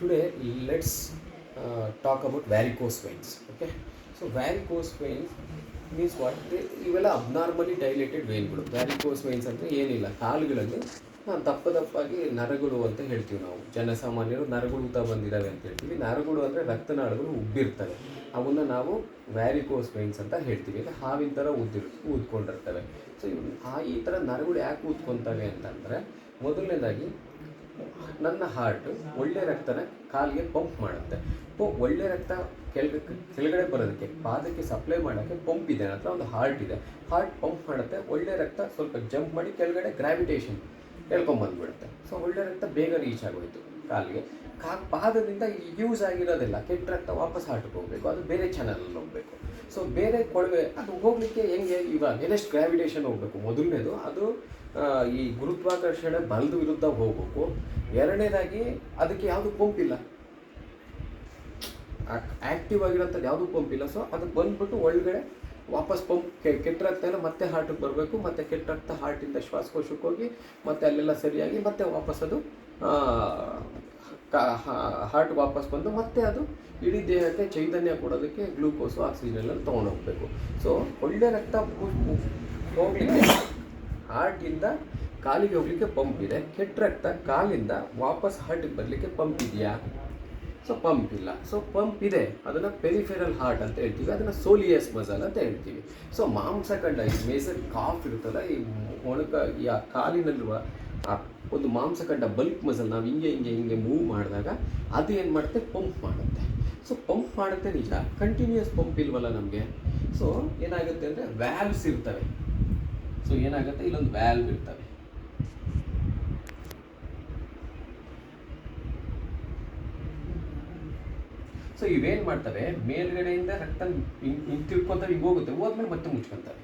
Today, let's talk about varicose veins. Okay, so varicose veins means what? ಇವೆಲ್ಲ ಅಬ್ನಾರ್ಮಲಿ dilated ವೇನ್ಗಳು. Varicose veins ಅಂದರೆ ಏನಿಲ್ಲ, ಕಾಲುಗಳಲ್ಲಿ ದಪ್ಪದಾಗಿ ನರಗಳು ಅಂತ ಹೇಳ್ತೀವಿ ನಾವು. ಜನಸಾಮಾನ್ಯರು ನರಗಳು ಊತ ಬಂದಿದ್ದಾವೆ ಅಂತ ಹೇಳ್ತೀವಿ. ನರಗಳು ಅಂದರೆ ರಕ್ತನಾಳಗಳು ಉಬ್ಬಿರ್ತವೆ, ಅವನ್ನ ನಾವು ವ್ಯಾರಿಕೋಸ್ ವೇನ್ಸ್ ಅಂತ ಹೇಳ್ತೀವಿ. ಅಂದರೆ ಹಾವಿನ ಥರ ಊದ್ಕೊಂಡಿರ್ತವೆ. ಸೊ ಈ ಥರ ನರಗಳು ಯಾಕೆ ಊದ್ಕೊತವೆ ಅಂತಂದರೆ, ಮೊದಲನೇದಾಗಿ ನನ್ನ ಹಾರ್ಟ್ ಒಳ್ಳೆ ರಕ್ತನ ಕಾಲಿಗೆ ಪಂಪ್ ಮಾಡುತ್ತೆ. ಒಳ್ಳೆ ರಕ್ತ ಕೆಳಗಡೆ ಬರೋದಕ್ಕೆ, ಪಾದಕ್ಕೆ ಸಪ್ಲೈ ಮಾಡೋಕ್ಕೆ ಪಂಪ್ ಇದೆ, ಹತ್ರ ಒಂದು ಹಾರ್ಟ್ ಇದೆ. ಹಾರ್ಟ್ ಪಂಪ್ ಮಾಡುತ್ತೆ, ಒಳ್ಳೆ ರಕ್ತ ಸ್ವಲ್ಪ ಜಂಪ್ ಮಾಡಿ ಕೆಳಗಡೆ ಗ್ರಾವಿಟೇಷನ್ ಎಳ್ಕೊಂಬಂದ್ಬಿಡುತ್ತೆ. ಸೊ ಒಳ್ಳೆ ರಕ್ತ ಬೇಗ ರೀಚ್ ಆಗೋಯ್ತು ಕಾಲಿಗೆ. ಪಾದದಿಂದ ಯೂಸ್ ಆಗಿರೋದಿಲ್ಲ, ಕೆಟ್ಟ ರಕ್ತ ವಾಪಸ್ ಹಾರ್ಟ್ಗೆ ಹೋಗಬೇಕು, ಅದು ಬೇರೆ ಚಾನಲಲ್ಲಿ ಹೋಗಬೇಕು. ಸೊ ಬೇರೆ ಕೊಳವೆ ಅದು ಹೋಗಲಿಕ್ಕೆ ಹೆಂಗೆ, ಇವಾಗ ಎಷ್ಟು ಗ್ರಾವಿಟೇಷನ್ ಹೋಗಬೇಕು. ಮೊದಲನೇದು ಅದು ಈ ಗುರುತ್ವಾಕರ್ಷಣೆ ಬಲದ ವಿರುದ್ಧ ಹೋಗಬೇಕು. ಎರಡನೇದಾಗಿ ಅದಕ್ಕೆ ಯಾವುದು ಪಂಪ್ ಇಲ್ಲ, ಆ್ಯಕ್ಟಿವ್ ಆಗಿರೋಂಥದ್ದು ಯಾವುದು ಪಂಪ್ ಇಲ್ಲ. ಸೊ ಅದಕ್ಕೆ ಬಂದ್ಬಿಟ್ಟು ಒಳಗಡೆ ವಾಪಸ್ ಪಂಪ್ ಕೆಟ್ಟ ರಕ್ತ ಎಲ್ಲ ಮತ್ತೆ ಹಾರ್ಟಿಗೆ ಬರಬೇಕು, ಮತ್ತು ಕೆಟ್ಟ ರಕ್ತ ಹಾರ್ಟಿಂದ ಶ್ವಾಸಕೋಶಕ್ಕೆ ಹೋಗಿ ಮತ್ತೆ ಅಲ್ಲೆಲ್ಲ ಸರಿಯಾಗಿ ಮತ್ತೆ ವಾಪಸ್ ಅದು ಹಾರ್ಟ್ ವಾಪಸ್ ಬಂದು ಮತ್ತೆ ಅದು ಇಡೀ ದೇಹಕ್ಕೆ ಚೈತನ್ಯ ಕೊಡೋದಕ್ಕೆ ಗ್ಲೂಕೋಸು ಆಕ್ಸಿಜನ್ ಎಲ್ಲ ತೊಗೊಂಡೋಗ್ಬೇಕು. ಸೊ ಒಳ್ಳೆ ರಕ್ತ ಹೋಗಲಿಕ್ಕೆ ಹಾರ್ಟಿಂದ ಕಾಲಿಗೆ ಹೋಗಲಿಕ್ಕೆ ಪಂಪ್ ಇದೆ, ಕೆಟ್ಟ ರಕ್ತ ಕಾಲಿಂದ ವಾಪಸ್ ಹಾರ್ಟಿಗೆ ಬರಲಿಕ್ಕೆ ಪಂಪ್ ಇದೆಯಾ? ಸೊ ಪಂಪ್ ಇಲ್ಲ. ಸೊ ಪಂಪ್ ಇದೆ, ಅದನ್ನು ಪೆರಿಫೆರಲ್ ಹಾರ್ಟ್ ಅಂತ ಹೇಳ್ತೀವಿ, ಅದನ್ನು ಸೋಲಿಯಸ್ ಮಸಲ್ ಅಂತ ಹೇಳ್ತೀವಿ. ಸೊ ಮಾಂಸಖಂಡ, ಈ ಮೇಜರ್ ಕಾಫ್ ಇರುತ್ತಲ್ಲ, ಈ ಈ ಕಾಲಿನಲ್ಲಿರುವ ಆ ಒಂದು ಮಾಂಸಖಂಡ ಬಲ್ಕ್ ಮಸಲ್, ನಾವು ಹಿಂಗೆ ಮೂವ್ ಮಾಡಿದಾಗ ಅದು ಏನು ಮಾಡುತ್ತೆ, ಪಂಪ್ ಮಾಡುತ್ತೆ. ಸೊ ಪಂಪ್ ಮಾಡುತ್ತೆ ನಿಜ, ಕಂಟಿನ್ಯೂಸ್ ಪಂಪ್ ಇಲ್ವಲ್ಲ ನಮಗೆ. ಸೊ ಏನಾಗುತ್ತೆ ಅಂದರೆ ವ್ಯಾಲ್ವ್ಸ್ ಇರ್ತವೆ. ಸೊ ಏನಾಗುತ್ತೆ, ಇಲ್ಲೊಂದು ವ್ಯಾಲ್ವ್ ಇರ್ತವೆ. ಸೊ ಇವೇನು ಮಾಡ್ತವೆ, ಮೇಲ್ಗಡೆಯಿಂದ ರಕ್ತ ಹಿಂಗೆ ತಿಳ್ಕೊತವೆ, ಹಿಂಗೆ ಹೋಗುತ್ತೆ, ಹೋದ್ಮೇಲೆ ಮತ್ತೆ ಮುಚ್ಕೊತವೆ.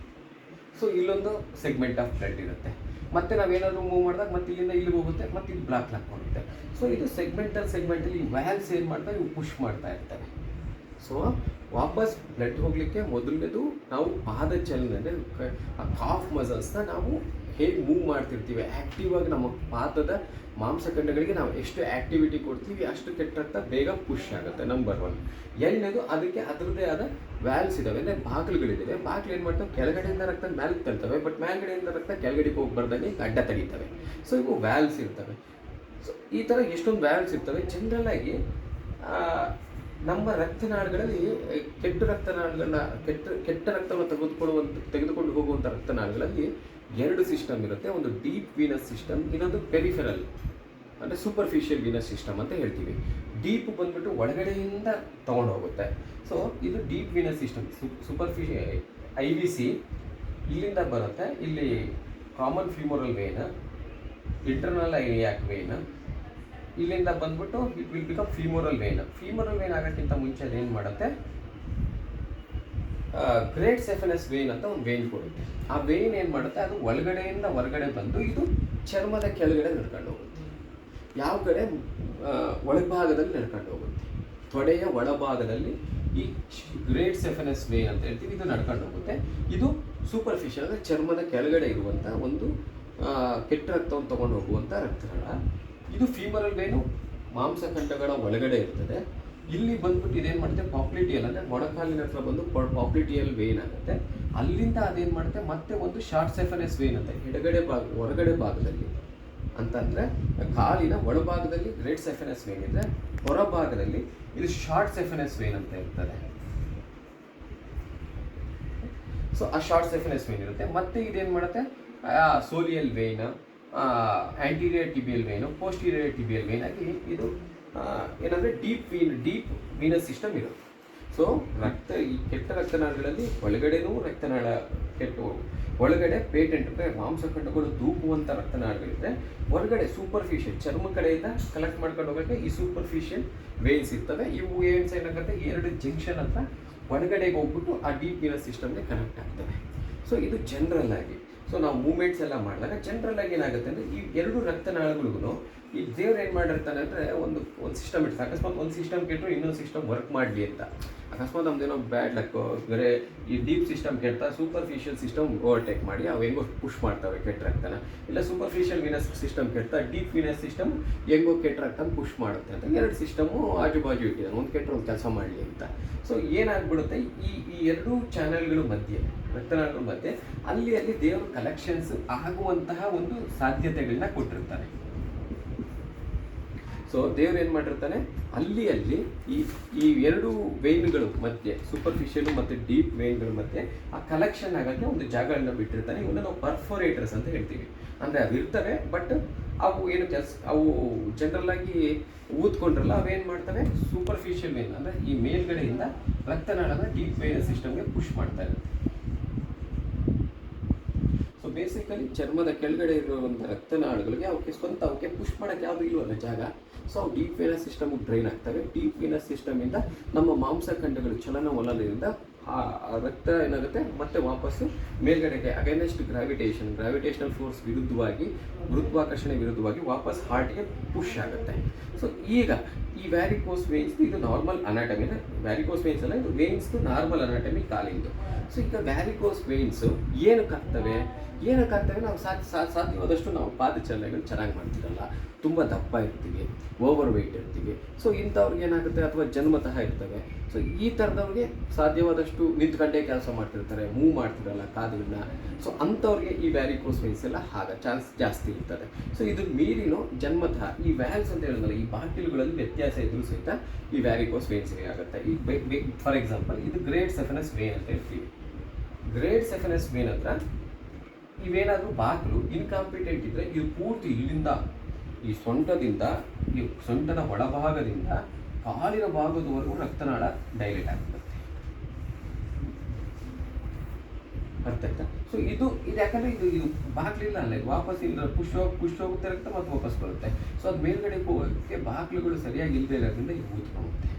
ಸೊ ಇಲ್ಲೊಂದು ಸೆಗ್ಮೆಂಟ್ ಆಫ್ ಬ್ಲಡ್ ಇರುತ್ತೆ. ಮತ್ತೆ ನಾವೇನಾದರೂ ಮೂವ್ ಮಾಡಿದಾಗ ಮತ್ತೆ ಇಲ್ಲಿಂದ ಇಲ್ಲಿಗೆ ಹೋಗುತ್ತೆ, ಮತ್ತೆ ಇಲ್ಲಿ ಬ್ಲಾಕ್ ಹಾಕ್ಕೊಂಡಿರುತ್ತೆ. ಸೊ ಇದು ಸೆಗ್ಮೆಂಟಲ್ಲಿ ಈ ವ್ಯಾಲ್ಸ್ ಏನು ಮಾಡ್ತವೆ, ಇವು ಪುಷ್ ಮಾಡ್ತಾ ಇರ್ತವೆ. ಸೊ ವಾಪಸ್ ಬ್ಲಡ್ ಹೋಗಲಿಕ್ಕೆ ಮೊದಲನೇದು ನಾವು ಪಾದ ಚಲನೆ, ಅಂದರೆ ಆ ಕಾಫ್ ಮಸಲ್ಸ್ನ ನಾವು ಹೇಗೆ ಮೂವ್ ಮಾಡ್ತಿರ್ತೀವಿ, ಆ್ಯಕ್ಟಿವ್ ಆಗಿ ನಮ್ಮ ಪಾದದ ಮಾಂಸಖಂಡಗಳಿಗೆ ನಾವು ಎಷ್ಟು ಆ್ಯಕ್ಟಿವಿಟಿ ಕೊಡ್ತೀವಿ, ಅಷ್ಟು ಕೆಟ್ಟ ರಕ್ತ ಬೇಗ ಪುಷ್ ಆಗುತ್ತೆ. ನಂಬರ್ 1. ಎರಡನೇದು, ಅದಕ್ಕೆ ಅದರದ್ದೇ ಆದ ವ್ಯಾಲ್ಸ್ ಇದ್ದಾವೆ, ಅಂದರೆ ಬಾಗಿಲುಗಳಿದ್ದಾವೆ. ಬಾಗಿಲು ಏನು ಮಾಡ್ತವೆ, ಕೆಳಗಡೆಯಿಂದ ರಕ್ತ ಮೇಲಕ್ಕೆ ತರ್ತವೆ, ಬಟ್ ಮೇಲ್ಗಡೆಯಿಂದ ರಕ್ತ ಕೆಳಗಡೆಗೆ ಹೋಗ್ಬಾರ್ದಂಗೆ ಅಡ್ಡ ತೆಗಿತವೆ. ಸೊ ಇವು ವ್ಯಾಲ್ಸ್ ಇರ್ತವೆ. ಸೊ ಈ ಥರ ಎಷ್ಟೊಂದು ವ್ಯಾಲ್ಸ್ ಇರ್ತವೆ. ಜನರಲ್ಲಾಗಿ ನಮ್ಮ ರಕ್ತನಾಳಗಳಲ್ಲಿ ಕೆಟ್ಟ ರಕ್ತನಾಳಗಳನ್ನ ಕೆಟ್ಟ ರಕ್ತವನ್ನು ತೆಗೆದುಕೊಂಡು ಹೋಗುವಂಥ ರಕ್ತನಾಳಗಳಲ್ಲಿ 2 ಸಿಸ್ಟಮ್ ಇರುತ್ತೆ. ಒಂದು ಡೀಪ್ ವೀನಸ್ ಸಿಸ್ಟಮ್, ಇನ್ನೊಂದು ಪೆರಿಫೆರಲ್ ಅಂದರೆ ಸೂಪರ್ಫಿಷಿಯಲ್ ವೀನಸ್ ಸಿಸ್ಟಮ್ ಅಂತ ಹೇಳ್ತೀವಿ. ಡೀಪ್ ಬಂದ್ಬಿಟ್ಟು ಒಳಗಡೆಯಿಂದ ತೊಗೊಂಡು ಹೋಗುತ್ತೆ. ಸೊ ಇದು ಡೀಪ್ ವೀನಸ್ ಸಿಸ್ಟಮ್. IVC ಇಲ್ಲಿಂದ ಬರುತ್ತೆ, ಇಲ್ಲಿ common femoral vein, internal iliac vein, ಇಲ್ಲಿಂದ ಬಂದ್ಬಿಟ್ಟು it will become femoral vein. Femoral vein ಆಗೋಕ್ಕಿಂತ ಮುಂಚೆ ಅದೇನು ಮಾಡುತ್ತೆ, ಗ್ರೇಟ್ ಸೆಫೆನಸ್ ವೇನ್ ಅಂತ ಒಂದು ವೇನ್ ಕೊಡುತ್ತೆ. ಆ ವೇನ್ ಏನು ಮಾಡುತ್ತೆ, ಅದು ಒಳಗಡೆಯಿಂದ ಹೊರಗಡೆ ಬಂದು ಇದು ಚರ್ಮದ ಕೆಳಗಡೆ ನಡ್ಕೊಂಡು ಹೋಗುತ್ತೆ. ಯಾವ ಕಡೆ, ಒಳಭಾಗದಲ್ಲಿ ನಡ್ಕೊಂಡು ಹೋಗುತ್ತೆ. ತೊಡೆಯ ಒಳಭಾಗದಲ್ಲಿ ಈ ಗ್ರೇಟ್ ಸೆಫೆನಸ್ ವೇನ್ ಅಂತ ಹೇಳ್ತೀವಿ, ಇದು ನಡ್ಕೊಂಡು ಹೋಗುತ್ತೆ. ಇದು ಸೂಪರ್ಫಿಷಿಯಲ್ ಅಂದರೆ ಚರ್ಮದ ಕೆಳಗಡೆ ಇರುವಂಥ ಒಂದು ಕೆಟ್ಟ ರಕ್ತವನ್ನು ತೊಗೊಂಡು ಹೋಗುವಂಥ ರಕ್ತನಾಳ. ಇದು ಫೀಮರಲ್ ವೇನು ಮಾಂಸಖಂಡಗಳ ಒಳಗಡೆ ಇರ್ತದೆ. ಇಲ್ಲಿ ಬಂದ್ಬಿಟ್ಟು ಇದೇನು ಮಾಡುತ್ತೆ, ಪಾಪ್ಲಿಟಿಯಲ್ ಅಂದರೆ ಮೊಣಕಾಲಿನ ಹತ್ರ ಬಂದು ಪಾಪ್ಲಿಟಿಯಲ್ ವೇನ್ ಆಗುತ್ತೆ. ಅಲ್ಲಿಂದ ಅದೇನು ಮಾಡುತ್ತೆ, ಮತ್ತೆ ಒಂದು ಶಾರ್ಟ್ ಸೆಫೆನಸ್ ವೇನ್ ಅಂತ ಹೊರಗಡೆ ಭಾಗದಲ್ಲಿ ಅಂತಂದರೆ ಕಾಲಿನ ಒಳಭಾಗದಲ್ಲಿ ಗ್ರೇಟ್ ಸೆಫೆನಸ್ ವೇನ್ ಇದ್ದರೆ, ಹೊರಭಾಗದಲ್ಲಿ ಇದು ಶಾರ್ಟ್ ಸೆಫೆನಸ್ ವೇನ್ ಅಂತ ಇರ್ತದೆ. ಸೊ ಆ ಶಾರ್ಟ್ ಸೆಫೆನಸ್ ವೇನ್ ಇರುತ್ತೆ. ಮತ್ತೆ ಇದೇನು ಮಾಡುತ್ತೆ, ಸೋಲಿಯಲ್ ವೇನ್, ಆ್ಯಂಟೀರಿಯರ್ ಟಿಬಿಯಲ್ ವೇನು, ಪೋಸ್ಟೀರಿಯರ್ ಟಿಬಿಯಲ್ ವೇನ್ ಆಗಿ ಇದು ಏನಂದರೆ ಡೀಪ್ ವೀನಸ್ ಸಿಸ್ಟಮ್ ಇರುತ್ತೆ. ಸೊ ಈ ಕೆಟ್ಟ ರಕ್ತನಾಳಗಳಲ್ಲಿ ಒಳಗಡೆನೂ ರಕ್ತನಾಳ ಒಳಗಡೆ ಪೇಟೆಂಟ್ ಅಂದರೆ ಮಾಂಸಖಂಡಗಳು ದೂಕುವಂಥ ರಕ್ತನಾಳಗಳಿದ್ರೆ, ಹೊರಗಡೆ ಸೂಪರ್ಫಿಷಿಯಲ್ ಚರ್ಮ ಕಡೆಯಿಂದ ಕಲೆಕ್ಟ್ ಮಾಡ್ಕೊಂಡು ಹೋಗೋಕ್ಕೆ ಈ ಸೂಪರ್ಫಿಷಿಯಲ್ ವೇನ್ಸ್ ಇರ್ತವೆ. ಇವು ವೇನ್ಸ್ ಏನಾಗುತ್ತೆ, 2 ಜಂಕ್ಷನ್ ಹತ್ರ ಹೊರಗಡೆಗೆ ಹೋಗ್ಬಿಟ್ಟು ಆ ಡೀಪ್ ವೀನಸ್ ಸಿಸ್ಟಮ್ಗೆ ಕನೆಕ್ಟ್ ಆಗ್ತವೆ. ಸೊ ಇದು ಜನರಲ್ ಆಗಿ. ಸೊ ನಾವು ಮೂಮೆಂಟ್ಸ್ ಎಲ್ಲ ಮಾಡಿದಾಗ ಜನರಲ್ ಆಗಿ ಏನಾಗುತ್ತೆ ಅಂದರೆ, ಈ 2 ರಕ್ತನಾಳಗಳಿಗೂ ಈ ದೇವ್ರು ಏನು ಮಾಡಿರ್ತಾನೆ ಅಂದರೆ ಒಂದು ಸಿಸ್ಟಮ್ ಇರ್ತದೆ. ಅಕಸ್ಮಾತ್ ಒಂದು ಸಿಸ್ಟಮ್ ಕೆಟ್ಟರು ಇನ್ನೊಂದು ಸಿಸ್ಟಮ್ ವರ್ಕ್ ಮಾಡಲಿ ಅಂತ. ಅಕಸ್ಮಾತ್ ನಮ್ದೇನೋ ಬ್ಯಾಡ್ ಲಕ್ಕು ಬೇರೆ ಈ ಡೀಪ್ ಸಿಸ್ಟಮ್ ಕೆಡ್ತಾ ಸೂಪರ್ಫಿಷಿಯಲ್ ಸಿಸ್ಟಮ್ ಓವರ್ಟೇಕ್ ಮಾಡಿ ಅವು ಹೆಂಗೋ ಪುಷ್ ಮಾಡ್ತವೆ ಕೆಟ್ಟರಾಗ್ತಾನೆ. ಇಲ್ಲ ಸೂಪರ್ಫಿಷಿಯಲ್ ವೀನಸ್ ಸಿಸ್ಟಮ್ ಕೆಡ್ತಾ ಡೀಪ್ ವೀನಸ್ ಸಿಸ್ಟಮ್ ಹೆಂಗೋ ಕೆಟ್ಟರಾಗ್ತಾನೆ ಪುಷ್ ಮಾಡುತ್ತೆ ಅಂತ. ಎರಡು ಸಿಸ್ಟಮು ಆಜು ಬಾಜು ಇಟ್ಟಿದ್ದಾನೆ, ಒಂದು ಕೆಟ್ಟರೆ ಒಂದು ಕೆಲಸ ಮಾಡಲಿ ಅಂತ. ಸೊ ಏನಾಗ್ಬಿಡುತ್ತೆ, ಈ ಎರಡೂ ಚಾನೆಲ್ಗಳ ಮಧ್ಯೆ, ರಕ್ತನಾಳಗಳ ಮಧ್ಯೆ ಅಲ್ಲಿ ದೇವರು ಕಲೆಕ್ಷನ್ಸ್ ಆಗುವಂತಹ ಒಂದು ಸಾಧ್ಯತೆಗಳನ್ನ ಕೊಟ್ಟಿರ್ತಾನೆ. ಸೊ ದೇವ್ರು ಏನು ಮಾಡಿರ್ತಾನೆ, ಅಲ್ಲಿ ಈ ಎರಡು ವೇನ್ಗಳ ಮಧ್ಯೆ, ಸೂಪರ್ಫಿಷಿಯಲ್ ಮತ್ತು ಡೀಪ್ ವೇನ್ಗಳ ಮಧ್ಯೆ ಆ ಕಲೆಕ್ಷನ್ ಆಗೋಕ್ಕೆ ಒಂದು ಜಾಗಗಳನ್ನ ಬಿಟ್ಟಿರ್ತಾನೆ. ಇವನ್ನ ನಾವು ಪರ್ಫೋರೇಟರ್ಸ್ ಅಂತ ಹೇಳ್ತೀವಿ. ಅಂದರೆ ಅವು ಇರ್ತವೆ, ಬಟ್ ಅವು ಏನು ಅವು ಜನರಲ್ ಆಗಿ ಊದ್ಕೊಂಡ್ರಲ್ಲ ಅವೇನು ಮಾಡ್ತವೆ, ಸೂಪರ್ಫಿಷಿಯಲ್ ವೇನ್ ಅಂದರೆ ಈ ಮೇಲ್ಗಡೆಯಿಂದ ರಕ್ತನಾಳನ ಡೀಪ್ ವೇನ್ ಸಿಸ್ಟಮ್ಗೆ ಪುಷ್ ಮಾಡ್ತಾ ಇರುತ್ತೆ. ಸೊ ಬೇಸಿಕಲಿ ಚರ್ಮದ ಕೆಳಗಡೆ ಇರುವಂಥ ರಕ್ತನಾಳಗಳಿಗೆ ಅವಕ್ಕೆ ಪುಷ್ ಮಾಡೋಕ್ಕೆ ಯಾವುದು ಇಲ್ವಲ್ಲ ಜಾಗ. ಸೊ ಅವು ಡೀಪ್ ವೇನಸ್ ಸಿಸ್ಟಮ್ಗೆ ಡ್ರೈನ್ ಆಗ್ತವೆ. ಡೀಪ್ ವೇನಸ್ ಸಿಸ್ಟಮಿಂದ ನಮ್ಮ ಮಾಂಸಖಂಡಗಳು ಚಲನವಲನದಿಂದ ಆ ರಕ್ತ ಏನಾಗುತ್ತೆ ಮತ್ತೆ ವಾಪಸ್ಸು ಮೇಲ್ಗಡೆಗೆ ಅಗೇನೆಸ್ಟ್ ಗ್ರಾವಿಟೇಷನಲ್ ಫೋರ್ಸ್ ವಿರುದ್ಧವಾಗಿ, ಗುರುತ್ವಾಕರ್ಷಣೆ ವಿರುದ್ಧವಾಗಿ ವಾಪಸ್ ಹಾರ್ಟ್ಗೆ ಪುಷ್ ಆಗುತ್ತೆ. ಸೊ ಈಗ ಈ ವ್ಯಾರಿಕೋಸ್ ವೇನ್ಸ್ ಇದು ನಾರ್ಮಲ್ ಅನಾಟಮಿ, ವ್ಯಾರಿಕೋಸ್ ವೇನ್ಸ್ ಅಲ್ಲ, ಇದು ವೇನ್ಸ್ದು ನಾರ್ಮಲ್ ಅನಾಟಮಿ ಕಾಲಿಂದು. ಸೊ ಈಗ ವ್ಯಾರಿಕೋಸ್ ವೇನ್ಸು ಏನಕ್ಕಾಗ್ತವೆ ನಾವು ಸಾಧ್ಯವಾದಷ್ಟು ನಾವು ಪಾದಚಲನೆಗಳು ಚೆನ್ನಾಗಿ ಮಾಡ್ತಿರಲ್ಲ, ತುಂಬ ದಪ್ಪ ಇರ್ತೀವಿ, ಓವರ್ ವೆಯ್ಟ್ ಇರ್ತೀವಿ. ಸೊ ಇಂಥವ್ರಿಗೆ ಏನಾಗುತ್ತೆ, ಅಥವಾ ಜನ್ಮತಃ ಇರ್ತವೆ. ಸೊ ಈ ಥರದವ್ರಿಗೆ ಸಾಧ್ಯವಾದಷ್ಟು ನಿಂತ್ಕೊಂಡೇ ಕೆಲಸ ಮಾಡ್ತಿರ್ತಾರೆ, ಮೂವ್ ಮಾಡ್ತಿರಲ್ಲ ಕಾದುಗಳನ್ನ. ಸೊ ಅಂಥವ್ರಿಗೆ ಈ ವ್ಯಾರಿಕೋಸ್ ವೇನ್ಸ್ ಎಲ್ಲ ಚಾನ್ಸ್ ಜಾಸ್ತಿ ಇರ್ತದೆ. ಸೊ ಇದು ಮೀರಿನೂ ಜನ್ಮತಃ ಈ ವ್ಯಾಲ್ಸ್ ಅಂತ ಹೇಳಿದ್ನಲ್ಲ, ಈ ಬಾಕಿಲುಗಳಲ್ಲಿ ವ್ಯತ್ಯಾಸ ಇದ್ರೂ ಸಹಿತ ಈ ವ್ಯಾರಿಕೋಸ್ ವೇನ್ಸ್ ಆಗುತ್ತೆ. ಈ ಫಾರ್ ಎಕ್ಸಾಂಪಲ್ ಇದು ಗ್ರೇಡ್ ಸೆಫನಸ್ ವೇನ್ ಅಂತ ಹೇಳ್ತೀವಿ. ಗ್ರೇಡ್ ಸೆಫನಸ್ ವೇನ್ ಹತ್ರ ಇವೇನಾದರೂ ಬಾಗಿಲು ಇನ್ಕಾಂಪಿಟೆಂಟ್ ಇದ್ದರೆ ಇದು ಪೂರ್ತಿ ಇಲ್ಲಿಂದ ಈ ಸೊಂಟದ ಒಳಭಾಗದಿಂದ ಕಾಲಿನ ಭಾಗದವರೆಗೂ ರಕ್ತನಾಳ ಡೈಲೇಟ್ ಆಗ್ತದೆ. ಅರ್ಥ ಆಯ್ತಾ? ಸೊ ಇದು ಯಾಕಂದರೆ ಇದು ಬಾಗಿಲಿಲ್ಲ ಅಲ್ಲ, ಇದು ವಾಪಸ್ ಇಲ್ಲ, ಪುಷ್ ಹೋಗುತ್ತೆ ರಕ್ತ ಮತ್ತು ವಾಪಸ್ ಬರುತ್ತೆ. ಸೊ ಅದು ಮೇಲ್ಗಡೆ ಹೋಗೋಕ್ಕೆ ಬಾಗಿಲುಗಳು ಸರಿಯಾಗಿ ಇಲ್ಲದೆ ಇರೋದ್ರಿಂದ ಇದು ಊದ್ಕೊಳ್ಳುತ್ತೆ.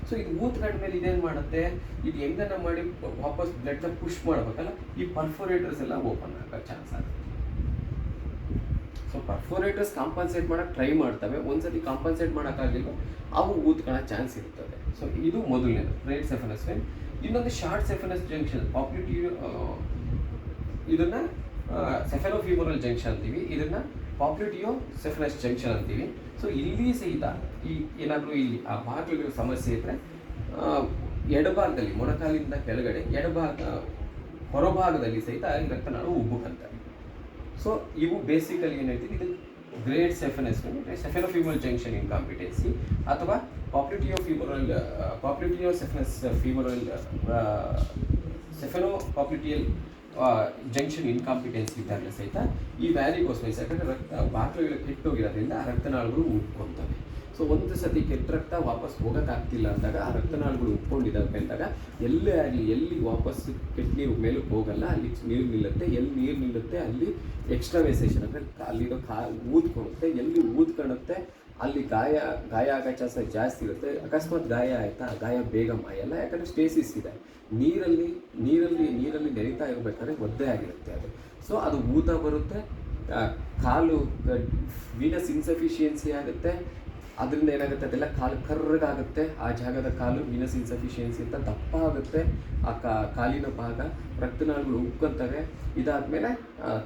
ಸೊ ಇದು ಊದ್ಕೊಂಡ್ಮೇಲೆ ಇದೇನು ಮಾಡುತ್ತೆ, ಇದು ಹೆಂಗನ್ನ ಮಾಡಿ ವಾಪಸ್ ಬ್ಲಡ್ನ ಪುಷ್ ಮಾಡಬೇಕಲ್ಲ, ಈ ಪರ್ಫೋರೇಟರ್ಸ್ ಎಲ್ಲ ಓಪನ್ ಆಗೋ ಚಾನ್ಸ್ ಆಗುತ್ತೆ. ಸೊ ಪರ್ಫೋರೇಟರ್ಸ್ ಕಾಂಪನ್ಸೇಟ್ ಮಾಡೋಕ್ಕೆ ಟ್ರೈ ಮಾಡ್ತವೆ, ಒಂದ್ಸತಿ ಕಾಂಪನ್ಸೇಟ್ ಮಾಡೋಕ್ಕಾಗಿಲ್ಲ ಅವು ಊದ್ಕೊಳ್ಳೋ ಚಾನ್ಸ್ ಇರ್ತದೆ. ಸೊ ಇದು ಮೊದಲನೇದು ಗ್ರೇಡ್ ಸೆಫನಸ್ ವೇನ್. ಇನ್ನೊಂದು ಶಾರ್ಟ್ ಸೆಫನಸ್ ಜಂಕ್ಷನ್, ಇದನ್ನು ಸೆಫೆಲೋಫಿಮರಲ್ ಜಂಕ್ಷನ್ ಅಂತೀವಿ, ಇದನ್ನು ಪಾಪ್ಯುಟಿಯೋ ಸೆಫನಸ್ ಜಂಕ್ಷನ್ ಅಂತೀವಿ. ಸೊ ಇಲ್ಲಿ ಸಹಿತ ಏನಾದರೂ ಇಲ್ಲಿ ಆ ಭಾಗಗಳ ಸಮಸ್ಯೆ ಇದ್ದರೆ ಎಡಭಾಗದಲ್ಲಿ, ಮೊಣಕಾಲಿಂದ ಕೆಳಗಡೆ ಹೊರಭಾಗದಲ್ಲಿ ಸಹಿತ ಈ ರಕ್ತನಾಳು ಉಬ್ಬುಕಂತಾರೆ. ಸೊ ಇವು ಬೇಸಿಕಲಿ ಏನು ಹೇಳ್ತೀವಿ, ಇದು ಗ್ರೇಡ್ ಸೆಫನಸ್ ಸೆಫೆಲೋಫಿಮರಲ್ ಜಂಕ್ಷನ್ ಇನ್ಕಾಂಪಿಟೆನ್ಸಿ, ಅಥವಾ ಪಾಪ್ಯುಟಿಯೋ ಸೆಫನಸ್ ಫಿಮರಲ್ ಸೆಫೆಲೋಪಾಪ್ಯುಟಿಯಲ್ ಜಂಕ್ಷನ್ ಇನ್ಕಾಂಪಿಟೆನ್ಸಿ ಇದ್ದಾಗಲೇ ಸಹಿತ ಈ ವ್ಯಾರಿಕೋಸ್ ವೇನ್ಸ್, ಯಾಕಂದರೆ ಬಾಗಿಲುಗಳು ಕೆಟ್ಟೋಗಿರೋದ್ರಿಂದ ಆ ರಕ್ತನಾಳಗಳು ಉಟ್ಕೊತವೆ. ಸೊ ಒಂದು ಸತಿ ಕೆಟ್ಟ ರಕ್ತ ವಾಪಸ್ ಹೋಗೋಕ್ಕಾಗ್ತಿಲ್ಲ ಅಂದಾಗ, ಆ ರಕ್ತನಾಳಗಳು ಉಟ್ಕೊಂಡಿದ್ದಾವೆ ಅಂದಾಗ ಎಲ್ಲೇ ಆಗಲಿ, ಎಲ್ಲಿ ವಾಪಸ್ ಕೆಟ್ಟ ನೀರು ಮೇಲಕ್ಕೆ ಹೋಗಲ್ಲ ಅಲ್ಲಿ ನೀರು ನಿಲ್ಲುತ್ತೆ. ಎಲ್ಲಿ ನೀರು ನಿಲ್ಲುತ್ತೆ ಅಲ್ಲಿ ಎಕ್ಸ್ಟ್ರಾವೇಸೇಷನ್ ಅಂದರೆ ಅಲ್ಲಿರೋ ಊದ್ಕೊಳುತ್ತೆ. ಎಲ್ಲಿ ಊದ್ಕೊಳುತ್ತೆ ಅಲ್ಲಿ ಗಾಯ ಆಗೋ ಚಾನ್ಸ್ ಜಾಸ್ತಿ ಇರುತ್ತೆ. ಅಕಸ್ಮಾತ್ ಗಾಯ ಆಯಿತಾ, ಗಾಯ ಬೇಗ ಮಾಯಲ್ಲ, ಯಾಕಂದರೆ ಸ್ಟೇಸಿಸ್ ಇದೆ, ನೀರಲ್ಲಿ ನೆನೀತಾ ಇರಬೇಕಾದ್ರೆ ಒದ್ದೆ ಆಗಿರುತ್ತೆ ಅದು. ಸೊ ಅದು ಊತ ಬರುತ್ತೆ, ಕಾಲು ವೀನಸ್ ಇನ್ಸಫಿಷಿಯನ್ಸಿ ಆಗುತ್ತೆ. ಅದರಿಂದ ಏನಾಗುತ್ತೆ, ಅದೆಲ್ಲ ಕಾಲು ಕರ್ರಗಾಗುತ್ತೆ, ಆ ಜಾಗದ ಕಾಲು ವೀನಸ್ ಇನ್ಸಫಿಷಿಯನ್ಸಿ ಅಂತ ದಪ್ಪ ಆಗುತ್ತೆ. ಆ ಕಾಲಿನ ಭಾಗ ರಕ್ತನಾಳಗಳು ಉಕ್ಕಂತವೆ. ಇದಾದಮೇಲೆ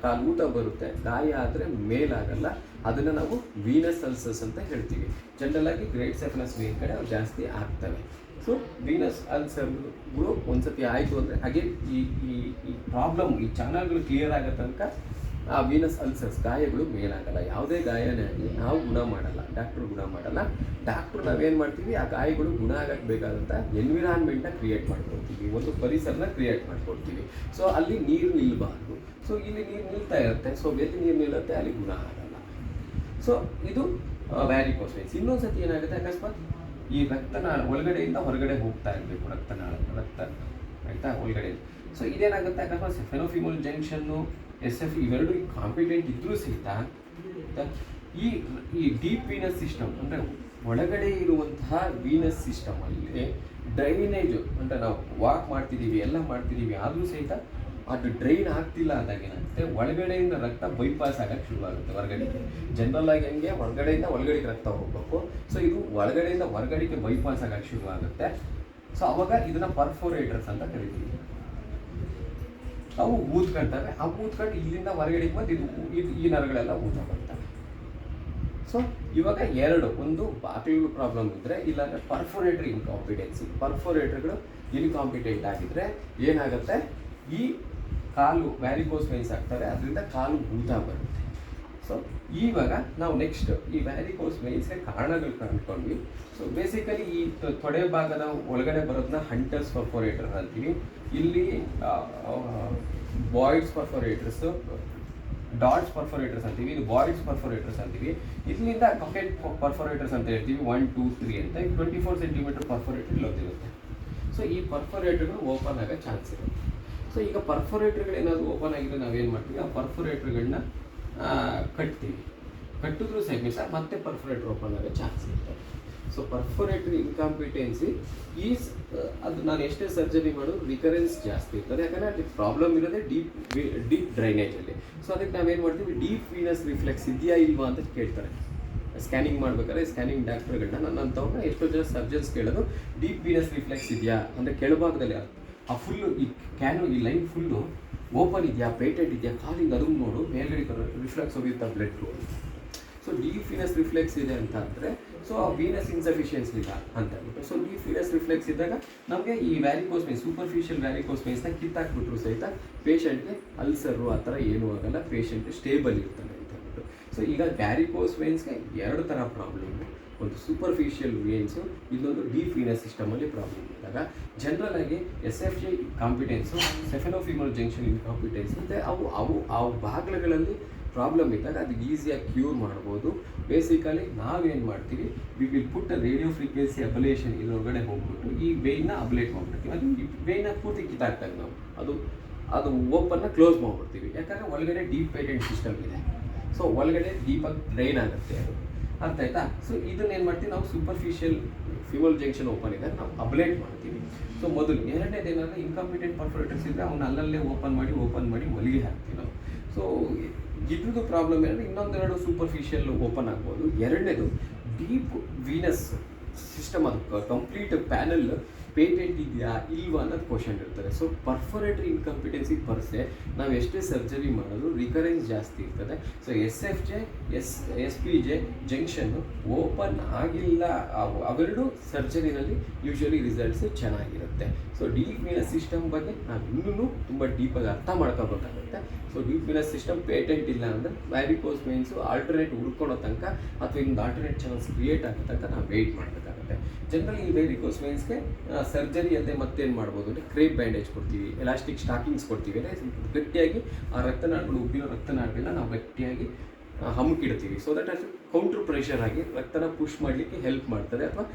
ಕಾಲು ಊತ ಬರುತ್ತೆ. ಗಾಯ ಆದರೆ ಮೇಲಾಗಲ್ಲ, ಅದನ್ನು ನಾವು ವೀನಸ್ ಅಲ್ಸರ್ಸ್ ಅಂತ ಹೇಳ್ತೀವಿ. ಜನರಲಾಗಿ ಗ್ರೇಡ್ ಸೆಫನಸ್ ವೇನ್ ಕಡೆ ಅವು ಜಾಸ್ತಿ ಆಗ್ತವೆ. ಸೊ ವೀನಸ್ ಅಲ್ಸರ್ಗಳು ಒಂದ್ಸತಿ ಆಯಿತು ಅಂದರೆ ಹಾಗೆ ಈ ಪ್ರಾಬ್ಲಮ್, ಈ ಚಾನಲ್ಗಳು ಕ್ಲಿಯರ್ ಆಗೋ ತನಕ ಆ ವೀನಸ್ ಅಲ್ಸರ್ಸ್ ಗಾಯಗಳು ಮೇಲಾಗಲ್ಲ. ಯಾವುದೇ ಗಾಯನೇ ಆಗಲಿ ನಾವು ಗುಣ ಮಾಡಲ್ಲ, ಡಾಕ್ಟ್ರು ಗುಣ ಮಾಡಲ್ಲ. ಡಾಕ್ಟ್ರು ನಾವೇನು ಮಾಡ್ತೀವಿ, ಆ ಗಾಯಗಳು ಗುಣ ಆಗಕ್ಕೆ ಬೇಕಾದಂಥ ಎನ್ವಿರಾನ್ಮೆಂಟ್ನ ಕ್ರಿಯೇಟ್ ಮಾಡ್ಕೊಳ್ತೀವಿ, ಒಂದು ಪರಿಸರನ ಕ್ರಿಯೇಟ್ ಮಾಡ್ಕೊಳ್ತೀವಿ. ಸೊ ಅಲ್ಲಿ ನೀರು ನಿಲ್ಲಬಾರ್ದು. ಸೊ ಇಲ್ಲಿ ನೀರು ನಿಲ್ತಾ ಇರುತ್ತೆ. ಸೊ ಎಲ್ಲಿ ನೀರು ನಿಲ್ಲುತ್ತೆ ಅಲ್ಲಿ ಗುಣ ಆಗಲ್ಲ. ಸೊ ಇದು ವ್ಯಾರಿಕೋಸ್ ವೇನ್ಸ್. ಇನ್ನೊಂದು ಸತಿ ಏನಾಗುತ್ತೆ, ಅಕಸ್ಮಾತ್ ಈ ರಕ್ತನಾಳ ಒಳಗಡೆಯಿಂದ ಹೊರಗಡೆ ಹೋಗ್ತಾ ಇರಬೇಕು, ರಕ್ತ ಆಯಿತಾ ಒಳಗಡೆ. ಸೊ ಇದೇನಾಗುತ್ತೆ, ಅಕಸ್ಮಾತ್ ಸೆಫೆಲೋಫಿಮರಲ್ ಜಂಕ್ಷನ್ನು SF ಇವೆರಡು ಕಾಂಪಿಟೆಂಟ್ ಇದ್ದರೂ ಸಹಿತ ಈ ಡೀಪ್ ವೀನಸ್ ಸಿಸ್ಟಮ್ ಅಂದರೆ ಒಳಗಡೆ ಇರುವಂತಹ ವೀನಸ್ ಸಿಸ್ಟಮಲ್ಲಿ ಡ್ರೈನೇಜು ಅಂದರೆ ನಾವು ವಾಕ್ ಮಾಡ್ತಿದ್ದೀವಿ, ಎಲ್ಲ ಮಾಡ್ತಿದ್ದೀವಿ, ಆದರೂ ಸಹಿತ ಅದು ಡ್ರೈನ್ ಆಗ್ತಿಲ್ಲ ಅಂದಾಗ ಏನಾಗುತ್ತೆ, ಒಳಗಡೆಯಿಂದ ರಕ್ತ ಬೈಪಾಸ್ ಆಗಕ್ಕೆ ಶುರುವಾಗುತ್ತೆ ಹೊರಗಡೆಗೆ. ಜನರಲ್ ಆಗಿ ಹಂಗೆ ಒಳಗಡೆಯಿಂದ ಒಳಗಡೆಗೆ ರಕ್ತ ಹೋಗ್ಬೇಕು. ಸೊ ಇದು ಒಳಗಡೆಯಿಂದ ಹೊರಗಡೆಗೆ ಬೈಪಾಸ್ ಆಗಕ್ಕೆ ಶುರುವಾಗುತ್ತೆ. ಸೊ ಅವಾಗ ಇದನ್ನ ಪರ್ಫೋರೇಟರ್ಸ್ ಅಂತ ಕರಿತೀವಿ. ಅವು ಊದ್ಕೊಳ್ತವೆ. ಆ ಊದ್ಕೊಂಡು ಇಲ್ಲಿಂದ ಹೊರಗಡೆಗೆ ಬಂದು ಇದು ಈ ನರಗಳೆಲ್ಲ ಊತ ಬರ್ತವೆ. ಸೊ ಇವಾಗ ಎರಡು, ಒಂದು ಬಾಕ್ಲುಗಳು ಪ್ರಾಬ್ಲಮ್ ಇದ್ದರೆ, ಇಲ್ಲಾಂದರೆ ಪರ್ಫೋರೇಟರ್ ಇನ್ಕಾಂಪಿಟೆನ್ಸಿ. ಪರ್ಫೋರೇಟರ್ಗಳು ಇನ್ಕಾಂಪಿಟೆಂಟ್ ಆಗಿದ್ರೆ ಏನಾಗುತ್ತೆ, ಈ ಕಾಲು ವ್ಯಾರಿಕೋಸ್ ವೆನ್ಸ್ ಆಗ್ತಾರೆ, ಅದರಿಂದ ಕಾಲು ಊತ ಬರುತ್ತೆ. ಸೊ ಇವಾಗ ನಾವು ನೆಕ್ಸ್ಟ್ ಈ ವ್ಯಾರಿಕೋಸ್ ವೆನ್ಸ್ಗೆ ಕಾರಣಗಳು ಕಂಡುಕೊಂಡ್ವಿ. ಸೊ ಬೇಸಿಕಲಿ ಈ ತೊಡೆ ಭಾಗದ ಒಳಗಡೆ ಬರೋದನ್ನ ಹಂಟರ್ಸ್ ಪರ್ಫೋರೇಟರ್ ಅಂತೀವಿ. ಇಲ್ಲಿ ಬಾಯ್ಡ್ಸ್ ಪರ್ಫೋರೇಟರ್ಸ್, ಡಾಟ್ಸ್ ಪರ್ಫೋರೇಟರ್ಸ್ ಅಂತೀವಿ. ಇದು ಬಾಯ್ಡ್ಸ್ ಪರ್ಫೋರೇಟರ್ಸ್ ಅಂತೀವಿ. ಇದರಿಂದ ಕಾಕೆಟ್ ಪರ್ಫೋರೇಟರ್ಸ್ ಅಂತ ಹೇಳ್ತೀವಿ. 1, 2, 3 ಅಂತ. 24 ಸೆಂಟಿಮೀಟರ್ ಪರ್ಫೋರೇಟರ್ ಇಲ್ಲೋದಿರುತ್ತೆ. ಸೊ ಈ ಪರ್ಫೋರೇಟರ್ಗಳು ಓಪನ್ ಆಗೋ ಚಾನ್ಸ್ ಇರುತ್ತೆ. ಸೊ ಈಗ ಪರ್ಫೋರೇಟರ್ಗಳು ಏನಾದರೂ ಓಪನ್ ಆಗಿದ್ರೆ ನಾವೇನು ಮಾಡ್ತೀವಿ, ಆ ಪರ್ಫೋರೇಟರ್ಗಳನ್ನ ಕಟ್ತೀವಿ. ಕಟ್ಟಿದ್ರೂ ಸಹಿತ ಮತ್ತೆ ಪರ್ಫೋರೇಟರ್ ಓಪನ್ ಆಗೋ ಚಾನ್ಸ್ ಇರುತ್ತೆ. ಸೊ ಪರ್ಫೋರೇಟರ್ ಇನ್ಕಾಂಪಿಟೆನ್ಸಿ ಈಸ್ ಅದು ನಾನು ಎಷ್ಟೇ ಸರ್ಜರಿ ಮಾಡೋದು ರಿಕರೆನ್ಸ್ ಜಾಸ್ತಿ ಇರ್ತದೆ. ಯಾಕಂದರೆ ಅಲ್ಲಿ ಪ್ರಾಬ್ಲಮ್ ಇರೋದೇ ಡೀಪ್ ಡ್ರೈನೇಜಲ್ಲಿ. ಸೊ ಅದಕ್ಕೆ ನಾವೇನು ಮಾಡ್ತೀವಿ, ಡೀಪ್ ವೀನಸ್ ರಿಫ್ಲೆಕ್ಸ್ ಇದೆಯಾ ಇಲ್ವಾ ಅಂತ ಕೇಳ್ತಾರೆ ಸ್ಕ್ಯಾನಿಂಗ್ ಮಾಡ್ಬೇಕಾದ್ರೆ. ಸ್ಕ್ಯಾನಿಂಗ್ ಡಾಕ್ಟರ್ಗಳನ್ನ ನನ್ನಂಥವ್ರನ್ನ ಎಷ್ಟೋ ಜನ ಸರ್ಜನ್ಸ್ ಕೇಳೋದು ಡೀಪ್ ವೀನಸ್ ರಿಫ್ಲೆಕ್ಸ್ ಇದೆಯಾ ಅಂದರೆ ಕೆಳಭಾಗದಲ್ಲಿ ಆ ಫುಲ್ಲು ಈ ಲೈನ್ ಫುಲ್ಲು ಓಪನ್ ಇದೆಯಾ, ಪೇಟೆಂಟ್ ಇದೆಯಾ, ಕಾಲಿಂದ ಅದನ್ನು ನೋಡು, ಮೇಲ್ಗಡೆ ರಿಫ್ಲೆಕ್ಸ್ ಹೋಗಿರ್ತಾ blood flow. So deep venous reflex ಇದೆ ಅಂತ ಅಂದರೆ ಸೊ ವೀನಸ್ ಇನ್ಸಫಿಷಿಯನ್ಸಿ ಇಲ್ಲ ಅಂತ ಹೇಳ್ಬಿಟ್ಟು. ಸೊ ಡೀಪ್ ವೀನಸ್ ರಿಫ್ಲೆಕ್ಸ್ ಇದ್ದಾಗ ನಮಗೆ ಈ ವ್ಯಾರಿಕೋಸ್ ವೆನ್ಸ್, ಸೂಪರ್ಫಿಷಿಯಲ್ ವ್ಯಾರಿಕೋಸ್ ವೆನ್ಸ್ನ ಕಿತ್ತಾಕ್ಬಿಟ್ರು ಸಹಿತ ಪೇಷಂಟ್ಗೆ ಅಲ್ಸರು ಆ ಥರ ಏನೂ ಆಗಲ್ಲ, ಪೇಷಂಟ್ ಸ್ಟೇಬಲ್ ಇರ್ತಾನೆ ಅಂತ ಹೇಳ್ಬಿಟ್ಟು. ಸೊ ಈಗ ವ್ಯಾರಿಕೋಸ್ ವೆನ್ಸ್ಗೆ ಎರಡು ಥರ ಪ್ರಾಬ್ಲಮ್ಮು. ಒಂದು ಸೂಪರ್ಫಿಷಿಯಲ್ ವೇನ್ಸು, ಇನ್ನೊಂದು ಡೀಪ್ ವೀನಸ್ ಸಿಸ್ಟಮಲ್ಲಿ ಪ್ರಾಬ್ಲಮ್ ಇದ್ದಾಗ ಜನರಲ್ ಆಗಿ SFJ ಕಾಂಪಿಟೆನ್ಸು, ಸೆಫೆನೋಫಿಮಲ್ ಜಂಕ್ಷನ್ ಇನ್ಕಾಂಪಿಟೆನ್ಸ್ ಮತ್ತು ಅವು ಭಾಗಗಳಲ್ಲಿ ಪ್ರಾಬ್ಲಮ್ ಇದ್ದಾಗ ಅದು ಈಸಿಯಾಗಿ ಕ್ಯೂರ್ ಮಾಡ್ಬೋದು. ಬೇಸಿಕಲಿ ನಾವೇನು ಮಾಡ್ತೀವಿ, we will put radio frequency ablation ಇದ್ರೊಳಗಡೆ ಹೋಗ್ಬಿಟ್ಟು ಈ ವೇಯ್ನ ಅಬ್ಲೇಟ್ ಮಾಡ್ಬಿಡ್ತೀವಿ. ಅದು ಈ ವೇಯ್ನ ಪೂರ್ತಿ ಕಿತ್ತಾಕ್ತಾರೆ ನಾವು, ಅದು ಓಪನ್ನ ಕ್ಲೋಸ್ ಮಾಡಿಬಿಡ್ತೀವಿ. ಯಾಕಂದರೆ ಒಳಗಡೆ ಡೀಪ್ ಪೇಟೆಂಟ್ ಸಿಸ್ಟಮ್ ಇದೆ. ಸೊ ಒಳಗಡೆ ಡೀಪಾಗಿ ಡ್ರೈನ್ ಆಗುತ್ತೆ ಅದು, ಅರ್ಥ ಆಯ್ತಾ. ಸೊ ಇದನ್ನೇನು ಮಾಡ್ತೀವಿ ನಾವು, ಸೂಪರ್ಫಿಷಿಯಲ್ ಫಿಮಲ್ ಜಂಕ್ಷನ್ ಓಪನ್ ಇದೆ ನಾವು ಅಬ್ಲೇಟ್ ಮಾಡ್ತೀವಿ. ಸೊ ಮೊದಲು. ಎರಡನೇದು ಏನಾದರೂ ಇನ್ಕಾಂಪಿಟೆಂಟ್ ಪರ್ಫೋರೇಟರ್ಸ್ ಇದ್ದರೆ ಅವನ್ನ ಅಲ್ಲಲ್ಲೇ ಓಪನ್ ಮಾಡಿ ಹೊಲಿಗೆ ಹಾಕ್ತೀವಿ ನಾವು. ಸೊ ಇದ್ರದ್ದು ಪ್ರಾಬ್ಲಮ್ ಏನಂದರೆ ಇನ್ನೊಂದೆರಡು ಸೂಪರ್ಫಿಷಿಯಲ್ ಓಪನ್ ಆಗ್ಬೋದು. ಎರಡನೇದು ಡೀಪ್ ವೀನಸ್ ಸಿಸ್ಟಮ್, ಅದು ಕಂಪ್ಲೀಟ್ ಪ್ಯಾನಲ್ ಪೇಟೆಂಟ್ ಇದೆಯಾ ಇಲ್ವಾ ಅನ್ನೋದು ಕ್ವಶನ್ ಇರ್ತದೆ. ಸೊ ಪರ್ಫೋರೇಟರ್ ಇನ್ಕಾಂಪಿಟೆನ್ಸಿ ಪರ್ಸೆ ನಾವು ಎಷ್ಟೇ ಸರ್ಜರಿ ಮಾಡೋದು ರಿಕರೆನ್ಸ್ ಜಾಸ್ತಿ ಇರ್ತದೆ. ಸೊ SFJ SPJ ಜಂಕ್ಷನ್ನು ಓಪನ್ ಆಗಿಲ್ಲ, ಅವೆರಡು ಸರ್ಜರಿನಲ್ಲಿ ಯೂಶ್ವಲಿ ರಿಸಲ್ಟ್ಸ್ ಚೆನ್ನಾಗಿರುತ್ತೆ. ಸೊ ಡೀಪ್ ವೀನಸ್ ಸಿಸ್ಟಮ್ ಬಗ್ಗೆ ನಾವು ಇನ್ನೂ ತುಂಬ ಡೀಪಾಗಿ ಅರ್ಥ ಮಾಡ್ಕೋಬೇಕಾಗುತ್ತೆ. So deep venous system patent ಇಲ್ಲ ಅಂದರೆ ವ್ಯಾರಿಕೋಸ್ ವೆನ್ಸು ಆಲ್ಟರ್ನೇಟ್ ಹುಡ್ಕೊಳೋ ತನಕ ಅಥವಾ ಇನ್ನೊಂದು ಆಲ್ಟರ್ನೇಟ್ ಚಾನಲ್ಸ್ ಕ್ರಿಯೇಟ್ ಆಗೋ ತನಕ ನಾವು ವೆಯ್ಟ್ ಮಾಡಬೇಕಾಗುತ್ತೆ. ಜನರಲಿ ಈ ವ್ಯಾರಿಕೋಸ್ ವೆನ್ಸ್ಗೆ ಸರ್ಜರಿ ಅಲ್ಲದೆ ಮತ್ತೇನು ಮಾಡ್ಬೋದು ಅಂದರೆ ಕ್ರೇಪ್ ಬ್ಯಾಂಡೇಜ್ ಕೊಡ್ತೀವಿ, ಎಲಾಸ್ಟಿಕ್ ಸ್ಟಾಕಿಂಗ್ಸ್ ಕೊಡ್ತೀವಿ. ಗಟ್ಟಿಯಾಗಿ ಆ ರಕ್ತನಾಳಗಳು ಉಬ್ಬಿರೋ ರಕ್ತನಾಳಗಳನ್ನ ನಾವು ಗಟ್ಟಿಯಾಗಿ ಹಮ್ಮಿಡ್ತೀವಿ. ಸೊ ದಟ್ ಅದು ಕೌಂಟ್ರ್ ಪ್ರೆಷರ್ ಆಗಿ ರಕ್ತನ ಪುಷ್ ಮಾಡಲಿಕ್ಕೆ ಹೆಲ್ಪ್ ಮಾಡ್ತದೆ. ಅಥವಾ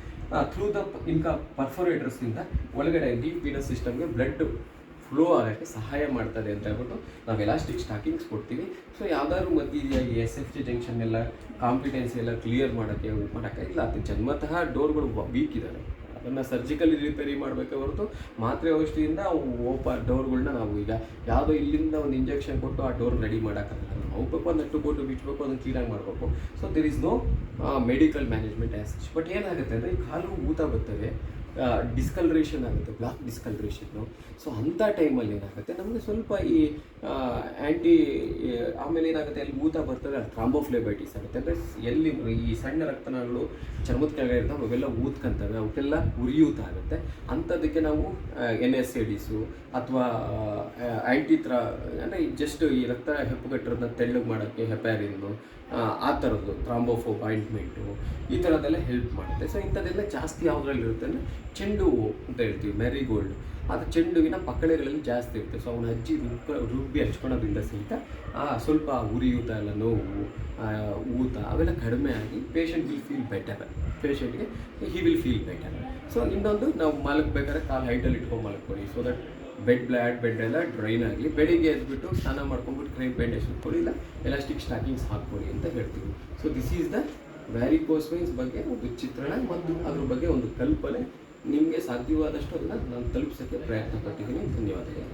ಥ್ರೂ ದ ಪರ್ಫೋರೇಟರ್ಸಿಂದ ಒಳಗಡೆ ಡೀಪ್ ವೀನಸ್ ಸಿಸ್ಟಮ್ಗೆ ಬ್ಲಡ್ ಫ್ಲೋ ಆಗೋಕ್ಕೆ ಸಹಾಯ ಮಾಡ್ತದೆ ಅಂತ ಹೇಳ್ಬಿಟ್ಟು ನಾವು ಎಲಾಸ್ಟಿಕ್ ಸ್ಟಾಕಿಂಗ್ಸ್ ಕೊಡ್ತೀವಿ. ಸೊ ಯಾವ್ದಾದ್ರು ಮಧ್ಯೆ ಈ SFJ ಜಂಕ್ಷನ್ ಎಲ್ಲ ಕಾಂಪಿಟೆನ್ಸಿ ಎಲ್ಲ ಕ್ಲಿಯರ್ ಮಾಡೋಕ್ಕೆ ಇಲ್ಲ, ಅದು ಜನ್ಮತಃ ಡೋರ್ಗಳು ವೀಕ್ ಇದ್ದಾವೆ. ಅದನ್ನು ಸರ್ಜಿಕಲಿ ರಿಪೇರಿ ಮಾಡಬೇಕೆ ಹೊರತು ಮಾತ್ರೆ ಔಷಧಿಯಿಂದ ಡೋರ್ಗಳನ್ನ ನಾವು ಈಗ ಯಾವುದೋ ಇಲ್ಲಿಂದ ಒಂದು ಇಂಜೆಕ್ಷನ್ ಕೊಟ್ಟು ಆ ಡೋರ್ ರೆಡಿ ಮಾಡೋಕ್ಕಾಗಲ್ಲ. ಹೋಗ್ಬೇಕು, ಒಂದು ನಟ್ಟು ಬೋಟು ಬಿಚ್ಚಬೇಕು, ಅದನ್ನು ಕ್ಲೀನಾಗಿ ಮಾಡಬೇಕು. So there is no medical management as such. But ಏನಾಗುತ್ತೆ ಅಂದರೆ ಈ ಕಾಲು ಊತ ಬರ್ತದೆ, ಡಿಸ್ಕಲರೇಷನ್ ಆಗುತ್ತೆ, ಬ್ಲಾಕ್ ಡಿಸ್ಕಲರೇಷನ್ನು. ಸೊ ಅಂಥ ಟೈಮಲ್ಲಿ ಏನಾಗುತ್ತೆ ನಮಗೆ ಸ್ವಲ್ಪ ಈ ಆಮೇಲೆ ಏನಾಗುತ್ತೆ, ಅಲ್ಲಿ ಊತ ಬರ್ತದೆ, ಅಲ್ಲಿ ಥ್ರಾಂಬೋಫ್ಲೆಬೈಟಿಸ್ ಆಗುತ್ತೆ. ಅಂದರೆ ಎಲ್ಲಿ ಈ ಸಣ್ಣ ರಕ್ತನಾಳಗಳು ಚರ್ಮದ ಕೆಳಗಡೆ ಇರ್ತಾವೆ, ಅವೆಲ್ಲ ಊದ್ಕೊಂತವೆ, ಅವಕ್ಕೆಲ್ಲ ಉರಿಯೂತ ಆಗುತ್ತೆ. ಅಂಥದ್ದಕ್ಕೆ ನಾವು NSAIDಸು ಅಥವಾ ಅಂದರೆ ಜಸ್ಟ್ ಈ ರಕ್ತ ಹೆಪ್ಪುಗಟ್ಟಿರೋದನ್ನ ತೆಳ್ಳಗೆ ಮಾಡೋಕ್ಕೆ ಹೆಪ್ಯಾರಿನ್ನು, ಆ ಥರದ್ದು ಥ್ರಾಂಬೋಫೋಬ್ ಆಯಿಂಟ್ಮೆಂಟು, ಈ ಥರದ್ದೆಲ್ಲ ಹೆಲ್ಪ್ ಮಾಡುತ್ತೆ. ಸೊ ಇಂಥದ್ದೆಲ್ಲ ಜಾಸ್ತಿ ಯಾವುದ್ರಲ್ಲಿ ಇರುತ್ತೆ ಅಂದರೆ ಚೆಂಡು ಹೂವು ಅಂತ ಹೇಳ್ತೀವಿ, ಮೆರಿಗೋಲ್ಡ್. ಅದು ಚೆಂಡುವಿನ ಪಕ್ಕಳೆಗಳಲ್ಲಿ ಜಾಸ್ತಿ ಇರುತ್ತೆ. ಸೊ ಅವನ ರುಬ್ಬಿ ಹಚ್ಕೊಳೋದ್ರಿಂದ ಸಹಿತ ಸ್ವಲ್ಪ ಉರಿಯೂತ ಎಲ್ಲ ನೋವು, ಊತ ಅವೆಲ್ಲ ಕಡಿಮೆ ಆಗಿ ಪೇಷಂಟ್ ವಿಲ್ ಫೀಲ್ ಬೆಟರ್. ಪೇಷಂಟ್ಗೆ he will feel better. So ಇನ್ನೊಂದು, ನಾವು ಮಲಗಬೇಕಾದ್ರೆ ಕಾಲು ಹೈಟಲ್ಲಿ ಇಟ್ಕೊಂಡು ಮಲಗ್ಕೊಳ್ಳಿ. ಸೊ ದಟ್ ಬೆಡ್ ಎಲ್ಲ ಡ್ರೈನ್ ಆಗಲಿ. ಬೆಳಿಗ್ಗೆ ಎದ್ಬಿಟ್ಟು ಸ್ನಾನ ಮಾಡ್ಕೊಂಡ್ಬಿಟ್ಟು ಕ್ರೇಪ್ ಬ್ಯಾಂಡೇಜ್ ಇಟ್ಕೊಳ್ಳಿ, ಇಲ್ಲ ಎಲಾಸ್ಟಿಕ್ ಸ್ಟಾಕಿಂಗ್ಸ್ ಹಾಕ್ಕೊಳ್ಳಿ ಅಂತ ಹೇಳ್ತೀವಿ. So this is the varicose veins ಬಗ್ಗೆ ಒಂದು ಚಿತ್ರಣ ಮತ್ತು ಅದ್ರ ಬಗ್ಗೆ ಒಂದು ಕಲ್ಪನೆ. ನಿಮಗೆ ಸಾಧ್ಯವಾದಷ್ಟು ಅದನ್ನು ನಾನು ತಲುಪಿಸೋಕ್ಕೆ ಪ್ರಯತ್ನ ಪಟ್ಟಿದ್ದೀನಿ. ಧನ್ಯವಾದಗಳು.